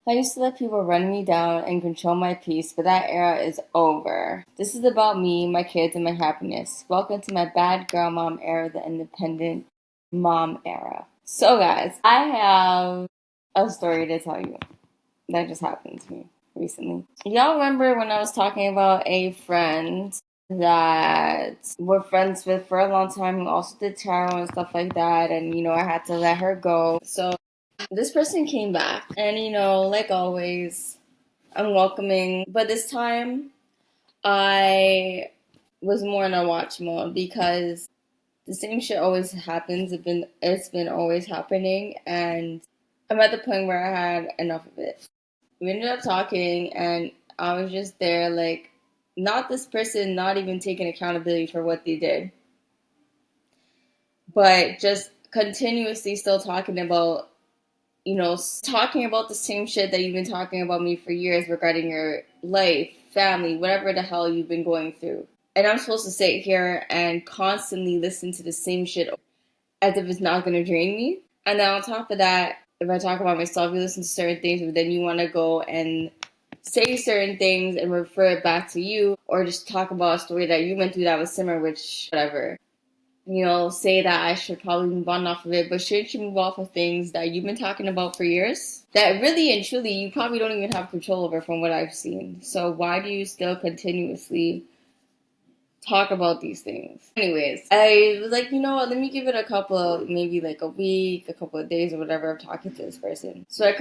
I used to let people run me down and control my peace, but that era is over. This is about me, my kids, and my happiness. Welcome to my bad girl mom era, the independent mom era. So, guys, I have a story to tell you that just happened to me recently. Y'all remember when I was talking about a friend that we're friends with for a long time who also did tarot and stuff like that, and I had to let her go. So this person came back, and like always, I'm welcoming, but this time I was more in a watch mode because the same shit always happens. It's been always happening, and I'm at the point where I had enough of it. We ended up talking, and I was just there, like, not this person not even taking accountability for what they did, but just continuously still talking about talking about the same shit that you've been talking about me for years regarding your life, family, whatever the hell you've been going through. And I'm supposed to sit here and constantly listen to the same shit as if it's not going to drain me. And then on top of that, if I talk about myself, you listen to certain things, but then you want to go and say certain things and refer it back to you, or just talk about a story that you went through that was similar, which, whatever. Say that I should probably move on off of it, but shouldn't you move off of things that you've been talking about for years? That really and truly you probably don't even have control over from what I've seen. So why do you still continuously talk about these things? Anyways, I was like, you know what, let me give it a couple, maybe like a week, a couple of days or whatever of talking to this person. So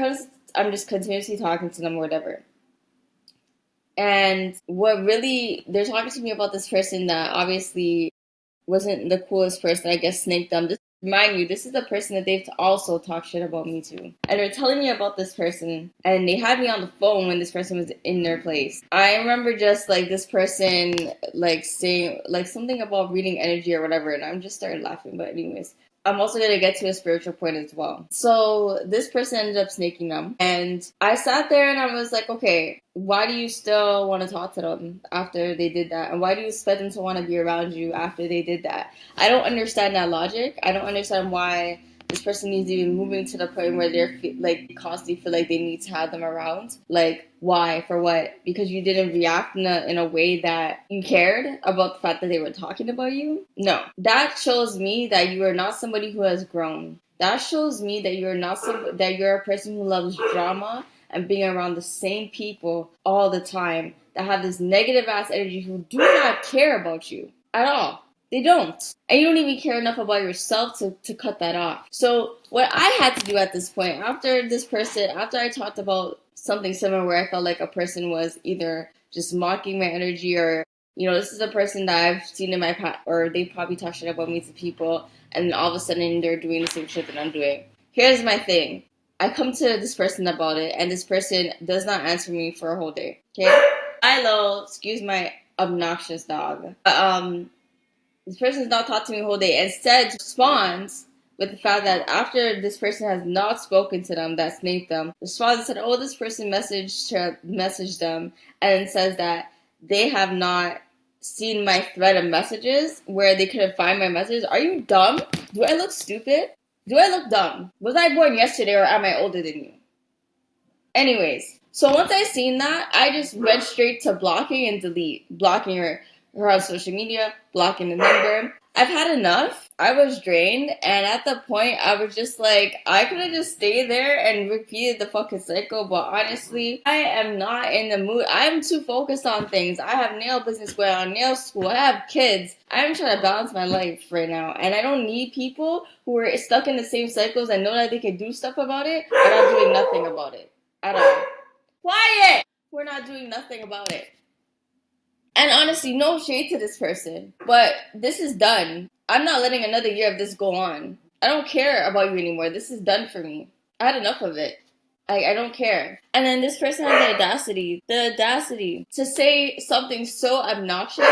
I'm just continuously talking to them or whatever. And they're talking to me about this person that obviously wasn't the coolest person, I guess, snaked them. Mind you, this is the person that they've also talked shit about me to. And they're telling me about this person, and they had me on the phone when this person was in their place. I remember just like this person like saying like something about reading energy or whatever, and I'm just started laughing. But anyways, I'm also going to get to a spiritual point as well. So this person ended up snaking them. And I sat there and I was like, okay, why do you still want to talk to them after they did that? And why do you expect them to want to be around you after they did that? I don't understand that logic. I don't understand why this person needs to be moving to the point where they're like constantly feel like they need to have them around. Like, why? For what? Because you didn't react in a way that you cared about the fact that they were talking about you? No. That shows me that you are not somebody who has grown. That shows me that that you're a person who loves drama and being around the same people all the time that have this negative ass energy who do not care about you at all. They don't. And you don't even care enough about yourself to cut that off. So what I had to do at this point, after I talked about something similar where I felt like a person was either just mocking my energy or, this is a person that I've seen in my past, or they probably talk shit about me to people, and all of a sudden they're doing the same shit that I'm doing. Here's my thing. I come to this person about it, and this person does not answer me for a whole day. Okay? Hello, excuse my obnoxious dog. This person's not talked to me the whole day. Instead, responds with the fact that after this person has not spoken to them, that snaked them, responds and said, "Oh, this person messaged them," and says that they have not seen my thread of messages where they couldn't find my messages. Are you dumb? Do I look stupid? Do I look dumb? Was I born yesterday or am I older than you? Anyways, so once I seen that, I just went straight to blocking and blocking her on social media, blocking the number. I've had enough. I was drained, and at the point, I was just like, I could have just stayed there and repeated the fucking cycle, but honestly, I am not in the mood. I'm too focused on things. I have nail business going on, nail school, I have kids. I'm trying to balance my life right now, and I don't need people who are stuck in the same cycles and know that they can do stuff about it, but I'm doing nothing about it at all. Quiet! We're not doing nothing about it. And honestly, no shade to this person, but this is done. I'm not letting another year of this go on. I don't care about you anymore. This is done for me. I had enough of it. I don't care. And then this person had the audacity to say something so obnoxious.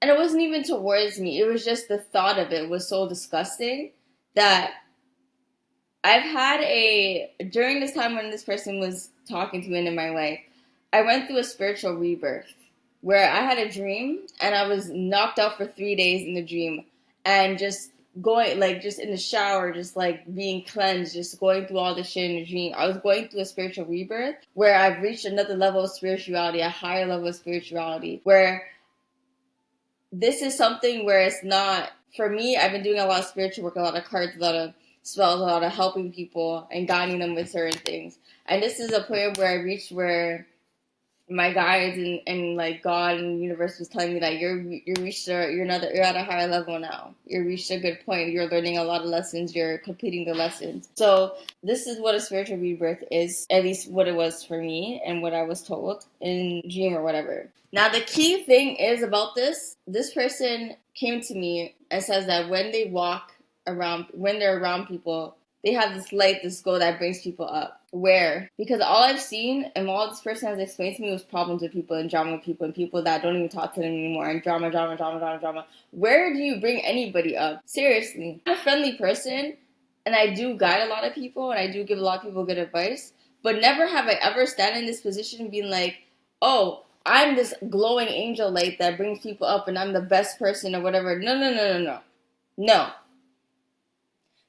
And it wasn't even towards me. It was just the thought of it was so disgusting that during this time when this person was talking to me and in my life, I went through a spiritual rebirth where I had a dream and I was knocked out for 3 days in the dream and just going, like, just in the shower, just, like, being cleansed, just going through all the shit in the dream. I was going through a spiritual rebirth where I've reached another level of spirituality, a higher level of spirituality, where this is something where it's not, for me, I've been doing a lot of spiritual work, a lot of cards, a lot of spells, a lot of helping people and guiding them with certain things. And this is a point where I reached where my guides and like God and the universe was telling me that you're at a higher level now. You reached a good point. You're learning a lot of lessons. You're completing the lessons. So this is what a spiritual rebirth is, at least what it was for me and what I was told in dream or whatever. Now the key thing is about this person came to me and says that when they're around people, they have this light, this glow that brings people up. Where? Because all I've seen and all this person has explained to me was problems with people and drama with people and people that don't even talk to them anymore and drama. Where do you bring anybody up? Seriously. I'm a friendly person and I do guide a lot of people and I do give a lot of people good advice, but never have I ever stand in this position and been like, oh, I'm this glowing angel light that brings people up and I'm the best person or whatever. No.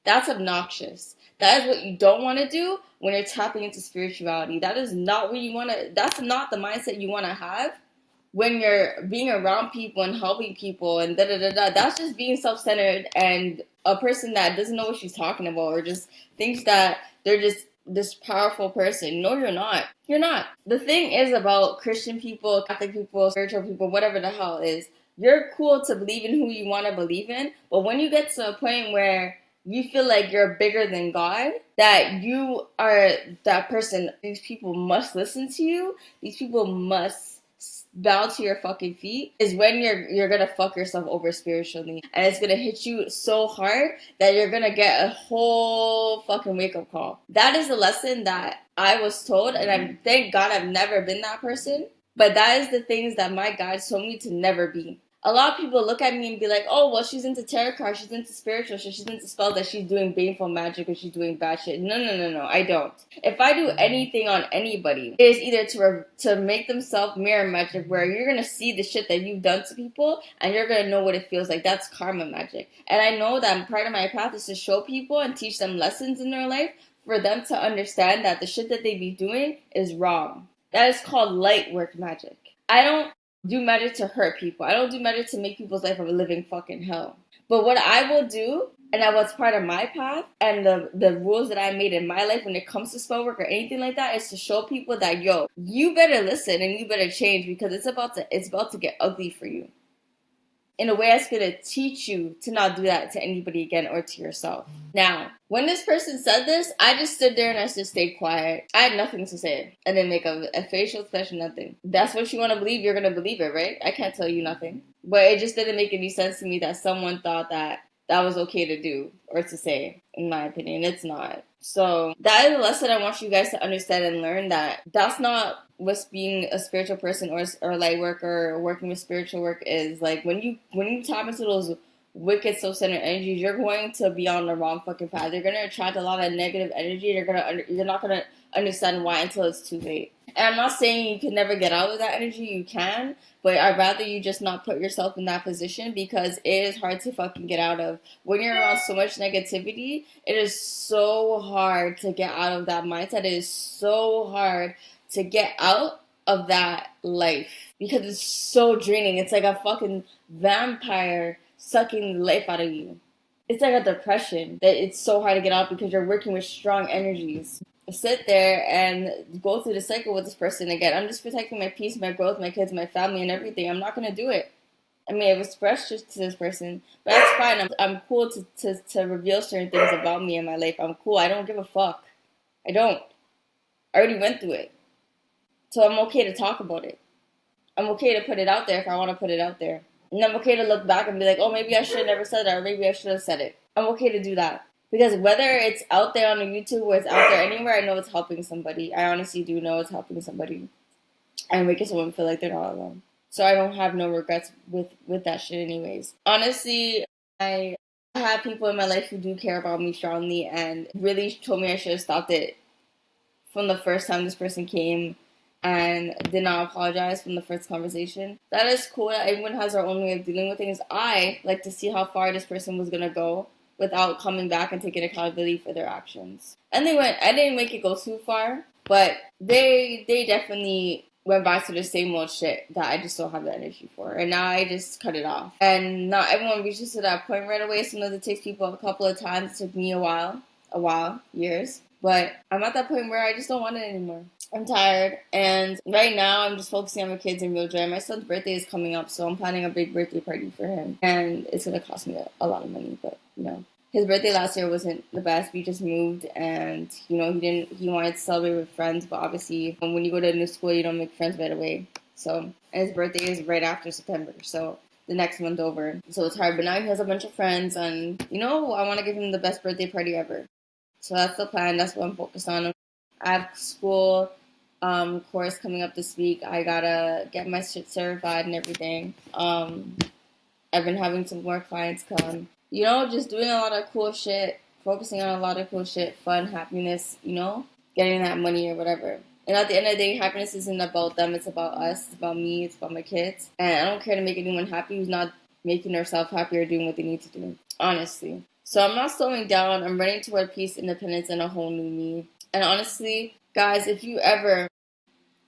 That's obnoxious. That is what you don't want to do when you're tapping into spirituality. That is not what you want to, that's not the mindset you want to have when you're being around people and helping people and da-da-da-da. That's just being self-centered and a person that doesn't know what she's talking about or just thinks that they're just this powerful person. No, you're not. You're not. The thing is about Christian people, Catholic people, spiritual people, whatever the hell is, you're cool to believe in who you want to believe in, but when you get to a point where you feel like you're bigger than God, that you are that person, these people must listen to you, these people must bow to your fucking feet, is when you're gonna fuck yourself over spiritually. And it's gonna hit you so hard that you're gonna get a whole fucking wake-up call. That is the lesson that I was told, and I thank God I've never been that person. But that is the things that my God told me to never be. A lot of people look at me and be like, oh, well, she's into tarot cards, she's into spiritual shit, she's into spells, that she's doing baneful magic or she's doing bad shit. No, I don't. If I do anything on anybody, it is either to make themselves mirror magic, where you're going to see the shit that you've done to people and you're going to know what it feels like. That's karma magic. And I know that part of my path is to show people and teach them lessons in their life for them to understand that the shit that they be doing is wrong. That is called light work magic. I don't do magic to hurt people. I don't do magic to make people's life a living fucking hell. But what I will do, and that was part of my path, and the rules that I made in my life when it comes to spell work or anything like that, is to show people that, yo, you better listen and you better change, because it's about to get ugly for you. In a way that's going to teach you to not do that to anybody again or to yourself. Now, when this person said this, I just stood there and I just stayed quiet. I had nothing to say. I didn't make a facial expression, nothing. That's what you want to believe, you're going to believe it, right? I can't tell you nothing. But it just didn't make any sense to me that someone thought that that was okay to do or to say, in my opinion. It's not. So that is a lesson I want you guys to understand and learn, that that's not what's being a spiritual person or light worker or working with spiritual work is. Like, when you tap into those wicked self-centered energies, you're going to be on the wrong fucking path. You're going to attract a lot of negative energy. You're not going to understand why until it's too late. And I'm not saying you can never get out of that energy. You can, but I'd rather you just not put yourself in that position, because it is hard to fucking get out of. When you're around so much negativity, it is so hard to get out of that mindset. It is so hard to get out of that life, because it's so draining. It's like a fucking vampire sucking the life out of you. It's like a depression that it's so hard to get out, because you're working with strong energies. Sit there and go through the cycle with this person again. I'm just protecting my peace, my growth, my kids, my family, and everything. I'm not going to do it. I mean, I've expressed just to this person, but that's fine. I'm cool to reveal certain things about me in my life. I'm cool. I don't give a fuck. I don't. I already went through it. So I'm okay to talk about it. I'm okay to put it out there if I want to put it out there. And I'm okay to look back and be like, oh, maybe I should have never said that, or maybe I should have said it. I'm okay to do that. Because whether it's out there on the YouTube or it's out there anywhere, I know it's helping somebody. I honestly do know it's helping somebody. And making someone feel like they're not alone. So I don't have no regrets with that shit anyways. Honestly, I have people in my life who do care about me strongly and really told me I should have stopped it from the first time this person came and did not apologize from the first conversation. That is cool that everyone has their own way of dealing with things. I like to see how far this person was going to go without coming back and taking accountability for their actions. And I didn't make it go too far, but they definitely went back to the same old shit that I just don't have the energy for. And now I just cut it off. And not everyone reaches to that point right away. Sometimes it takes people a couple of times. It took me a while, years. But I'm at that point where I just don't want it anymore. I'm tired, and right now I'm just focusing on my kids and real joy. My son's birthday is coming up, so I'm planning a big birthday party for him, and it's gonna cost me a lot of money. But his birthday last year wasn't the best. We just moved, and he wanted to celebrate with friends, but obviously when you go to a new school, you don't make friends right away. So, and his birthday is right after September, so the next month over. So it's hard. But now he has a bunch of friends, and I want to give him the best birthday party ever. So that's the plan. That's what I'm focused on. I have school course coming up this week. I gotta get my shit certified and everything. I've been having some more clients come. Just doing a lot of cool shit, focusing on a lot of cool shit, fun, happiness, getting that money or whatever. And at the end of the day, happiness isn't about them, it's about us, it's about me, it's about my kids. And I don't care to make anyone happy who's not making themselves happy or doing what they need to do, honestly. So I'm not slowing down. I'm running toward peace, independence, and a whole new me. And honestly, guys, if you ever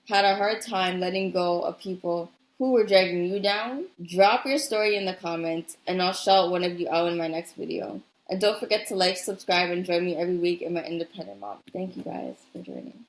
had a hard time letting go of people who were dragging you down, drop your story in the comments and I'll shout one of you out in my next video. And don't forget to like, subscribe, and join me every week in my independent mom. Thank you guys for joining.